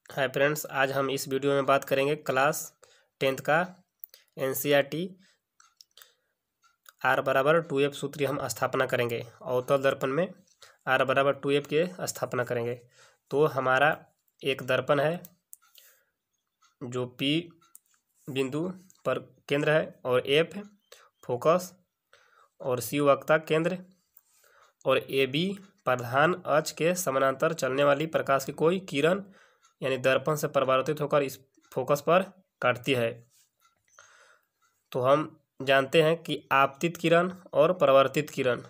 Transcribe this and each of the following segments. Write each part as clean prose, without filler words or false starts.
Hi friends, आज हम इस वीडियो में बात करेंगे क्लास 10th का एनसीईआरटी आर बराबर 2f सूत्र हम स्थापना करेंगे। अवतल दर्पण में आर बराबर 2f की स्थापना करेंगे। तो हमारा एक दर्पण है जो P बिंदु पर केंद्र है और F फोकस और C वक्ता केंद्र और AB प्रधान अक्ष के समानांतर चलने वाली प्रकाश की कोई किरण यानी दर्पण से परावर्तित होकर इस फोकस पर काटती है। तो हम जानते हैं कि आपतित किरण और परावर्तित किरण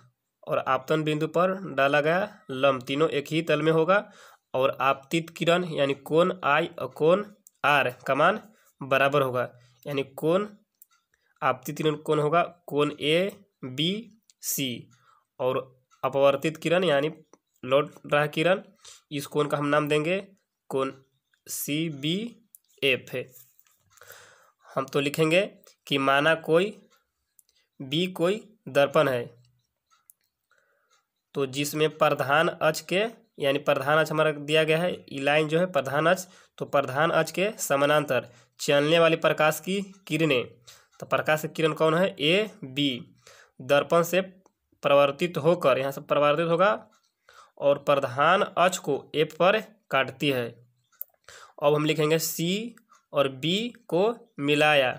और आपतन बिंदु पर डाला गया लंब तीनों एक ही तल में होगा और आपतित किरण यानी कोण I और कोण R का मान बराबर होगा। यानी कोण आपतित किरण कोण होगा कोण ABC और अपवर्तित किरण यानी लौट रहा किरण इस कोण का हम नाम देंगे कोण CBF है। हम तो लिखेंगे कि माना कोई दर्पण है तो जिसमें प्रधान अक्ष के यानी प्रधान अक्ष हमारा दिया गया है, ये लाइन जो है प्रधान अक्ष, तो प्रधान अक्ष के समानांतर चलने वाली प्रकाश की किरणें, तो प्रकाश की किरण कौन है AB दर्पण से परावर्तित होकर यहाँ से परावर्तित होगा और प्रधान अक्ष को F पर काटती है। अब हम लिखेंगे C और B को मिलाया।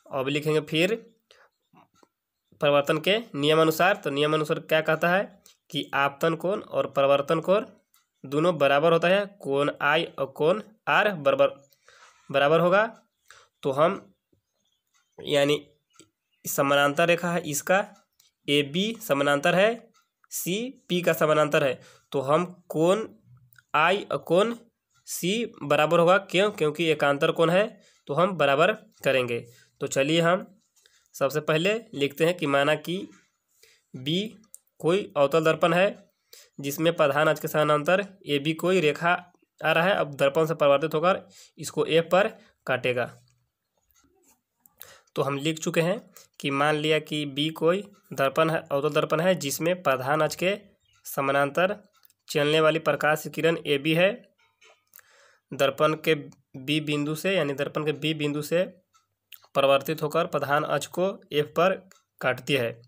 अब लिखेंगे फिर परिवर्तन के नियमानुसार, तो नियमानुसार क्या कहता है कि आपतन कोण और परावर्तन कोण दोनों बराबर होता है। कोण I और कोण R बराबर होगा। तो हम यानी समानांतर रेखा है इसका AB समानांतर है C P का समानांतर है, तो हम कोण I और कोण C बराबर होगा। क्योंकि एकांतर कोण है तो हम बराबर करेंगे। तो चलिए हम सबसे पहले लिखते हैं कि माना कि B कोई अवतल दर्पण है जिसमें प्रधान अक्ष के समानांतर AB कोई रेखा आ रहा है। अब दर्पण से परावर्तित होकर इसको F पर काटेगा। तो हम लिख चुके हैं कि मान लिया कि B कोई दर्पण है, अवतल दर्पण है जिसमें प्रधान अक्ष के समानांतर चलने वाली प्रकाश की किरण AB है। दर्पण के B बिंदु से यानी दर्पण के B बिंदु से परावर्तित होकर प्रधान अक्ष को F पर काटती है।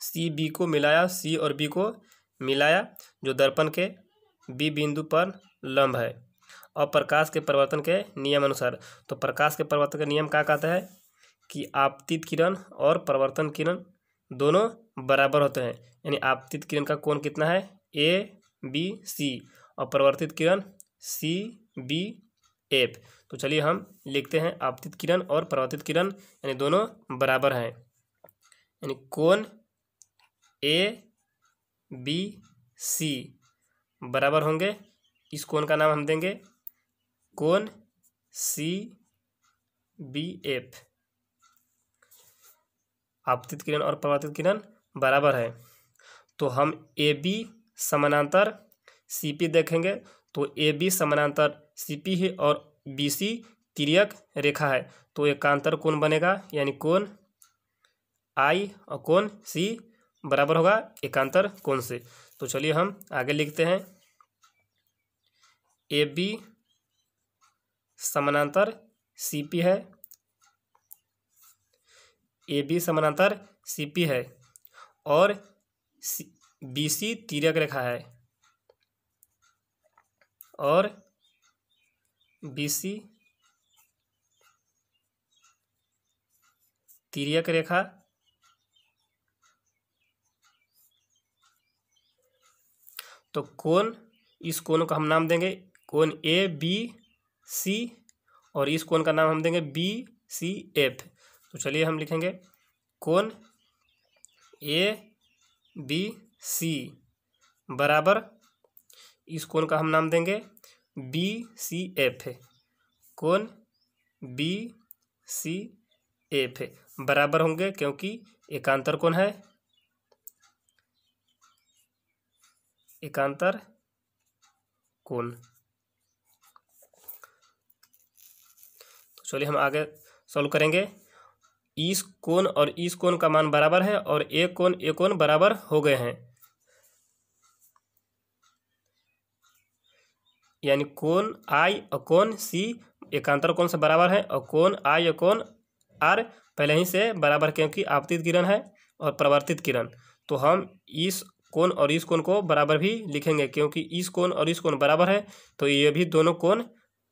CB को मिलाया, C और B को मिलाया जो दर्पण के B बिंदु पर लंब है। अब प्रकाश के परिवर्तन के नियम अनुसार, तो प्रकाश के परिवर्तन का नियम क्या कहता है कि आपतित किरण और परावर्तन किरण दोनों बराबर होते हैं। यानी आपतित किरण का कोण कितना है ABC और परावर्तित किरण CBF। तो चलिए हम लिखते हैं आपतित किरण और परावर्तित किरण यानी दोनों बराबर हैं। यानी कोण ABC बराबर होंगे, इस कोण का नाम हम देंगे कोण CBF। आपतित किरण और परावर्तित किरण बराबर है तो हम AB समानांतर CP देखेंगे। तो AB समानांतर CP है और BC तिर्यक रेखा है, तो एकांतर कोण बनेगा यानी कोण I और कोण C बराबर होगा एकांतर कोण से। तो चलिए हम आगे लिखते हैं AB समानांतर CP है, AB समानांतर CP है और BC तिर्यक रेखा है और BC तिर्यक रेखा तो कोण, इस कोण का हम नाम देंगे कोण ABC और इस कोण का नाम हम देंगे BCF। तो चलिए हम लिखेंगे कोण ABC बराबर इस कोण का हम नाम देंगे BCF। कोण BCF बराबर होंगे क्योंकि एकांतर कोण है, एकांतर कोण। तो चलिए हम आगे सॉल्व करेंगे। इस कोण और इस कोण का मान बराबर है और एक कोण बराबर हो गए हैं। यानी कोण आई और कोण सी एकांतर कोण से बराबर है, और कोण आई और कोण आर पहले ही से बराबर, क्योंकि आपतित किरण है और परावर्तित किरण। तो हम इस कोण और इस कोण को बराबर भी लिखेंगे, क्योंकि इस कोण और इस कोण बराबर है तो ये भी दोनों कोण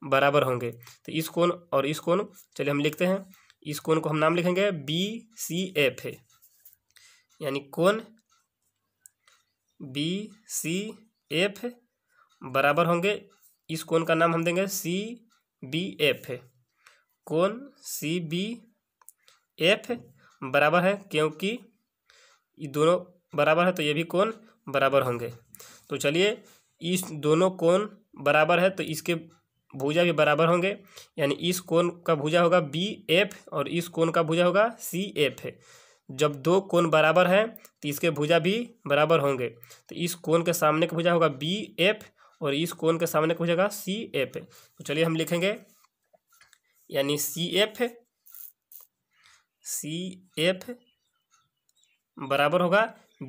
बराबर होंगे। तो इस कोण और इस कोण, चलिए हम लिखते हैं, इस कोण को हम नाम लिखेंगे BCF है, यानी कोण BCF बराबर होंगे, इस कोण का नाम हम देंगे CBF है। कोण CBF बराबर है, क्योंकि ये दोनों बराबर है तो ये भी कोण बराबर होंगे। तो चलिए, इस दोनों कोण बराबर है तो इसके भुजा भी बराबर होंगे, यानी इस कोण का भुजा होगा BF और इस कोण का भुजा होगा CF है। जब दो कोण बराबर हैं तो इसके भुजा भी बराबर होंगे। तो इस कोण के सामने का भुजा होगा BF और इस कोण के सामने का भुजा होगा CF। तो चलिए हम लिखेंगे, यानी CF बराबर होगा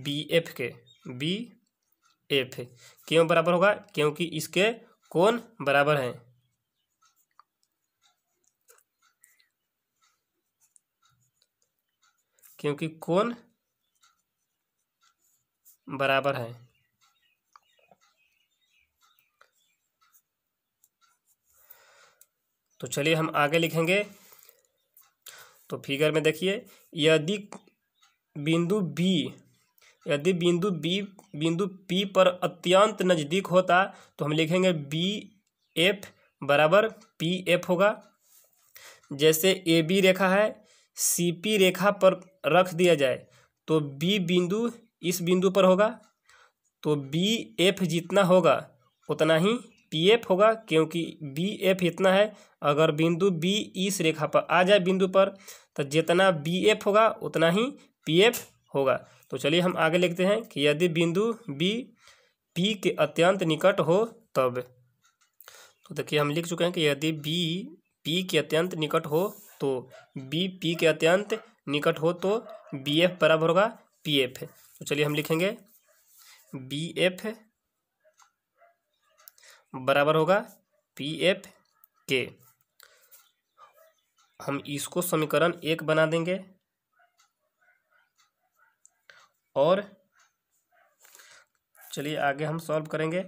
BF के। BF क्यों बराबर होगा? क्योंकि इसके कोण बराबर हैं। क्योंकि कोण बराबर है। तो चलिए हम आगे लिखेंगे। तो फिगर में देखिए, यदि बिंदु बिंदु P पर अत्यंत नज़दीक होता तो हम लिखेंगे BF बराबर PF होगा। जैसे AB रेखा है, CP रेखा पर रख दिया जाए तो B बिंदु इस बिंदु पर होगा, तो BF जितना होगा उतना ही PF होगा, क्योंकि BF इतना है। अगर बिंदु B इस रेखा पर आ जाए बिंदु पर, तो जितना BF होगा उतना ही PF होगा। तो चलिए हम आगे लिखते हैं कि यदि बिंदु B P के अत्यंत निकट हो तब। तो देखिए हम लिख चुके हैं कि यदि B P के अत्यंत निकट हो, तो B P के अत्यंत निकट हो तो BF बराबर होगा PF। तो चलिए हम लिखेंगे BF बराबर होगा PF के। हम इसको समीकरण 1 बना देंगे और चलिए आगे हम सॉल्व करेंगे।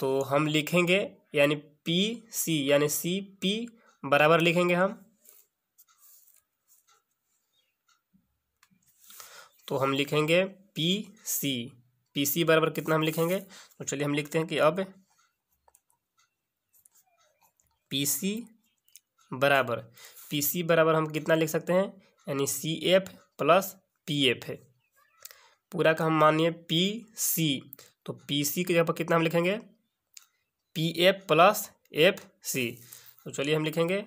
तो हम लिखेंगे, यानी PC यानी CP बराबर लिखेंगे हम। तो हम लिखेंगे PC बराबर कितना हम लिखेंगे? तो चलिए हम लिखते हैं कि अब PC बराबर हम कितना लिख सकते हैं, यानी CF प्लस PF है। पूरा का हम मानिए PC, तो PC की जगह पर कितना हम लिखेंगे? PF plus FC। तो चलिए हम लिखेंगे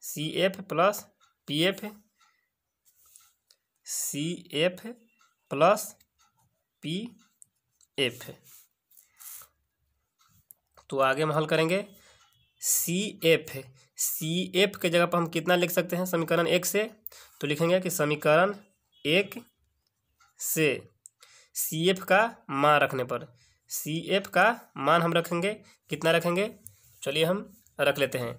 CF plus PF, CF plus PF। तो आगे हम हल करेंगे। CF के जगह पर हम कितना लिख सकते हैं समीकरण 1 से? तो लिखेंगे कि समीकरण 1 से CF का मान रखने पर, CF का मान हम रखेंगे, कितना रखेंगे? चलिए हम रख लेते हैं।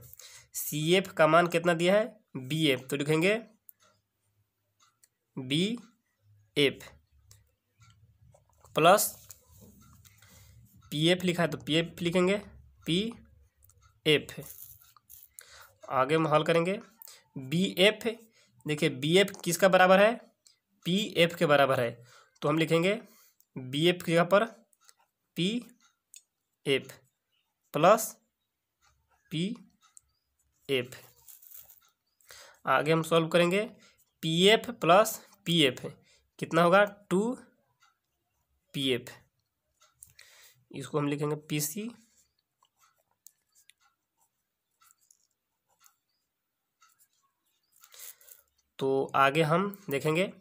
CF का मान कितना दिया है? BF, तो लिखेंगे BF प्लस PF लिखा है तो PF लिखेंगे PF। आगे हम हल करेंगे। BF, देखिए BF किसका बराबर है? PF के बराबर है, तो हम लिखेंगे BF की जगह पर PF प्लस PF। आगे हम सॉल्व करेंगे। PF प्लस PF कितना होगा? 2PF। इसको हम लिखेंगे PC तो आगे हम देखेंगे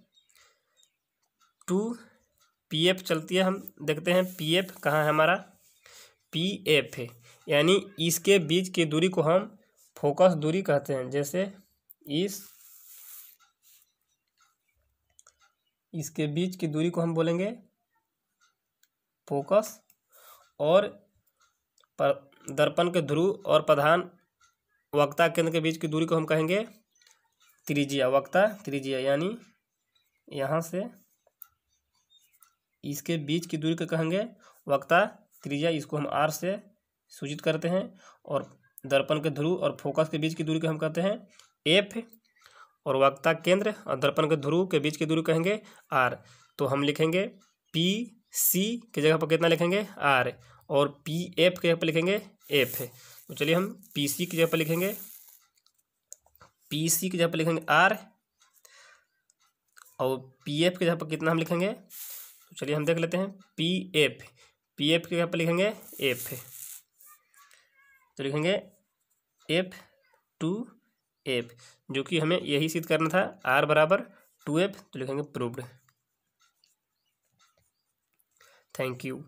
2PF चलती है, हम देखते हैं PF कहाँ है हमारा? PF है, यानी इसके बीच की दूरी को हम फोकस दूरी कहते हैं। जैसे इसके बीच की दूरी को हम बोलेंगे फोकस और दर्पण के ध्रुव और प्रधान वक्ता केंद्र के बीच की दूरी को हम कहेंगे त्रिज्या, वक्ता त्रिज्या, यानी यहाँ से इसके बीच की दूरी को कहेंगे वक्ता त्रिज्या, इसको हम आर से सूचित करते हैं। और दर्पण के ध्रुव और फोकस के बीच की दूरी को हम कहते हैं एफ, और वक्ता केंद्र और दर्पण के ध्रुव के बीच की दूरी कहेंगे आर। तो हम लिखेंगे पी सी की जगह पर कितना लिखेंगे आर, और पी एफ की जगह पर लिखेंगे एफ। तो चलिए हम पी सी की जगह पर लिखेंगे, पी सी की जगह पर लिखेंगे आर, और पी एफ की जगह पर कितना हम लिखेंगे, तो चलिए हम देख लेते हैं पी एफ, पी एफ की जगह पर लिखेंगे एफ, तो लिखेंगे एफ टू एफ, जो कि हमें यही सिद्ध करना था, आर बराबर 2F, तो लिखेंगे प्रूव्ड। Thank you.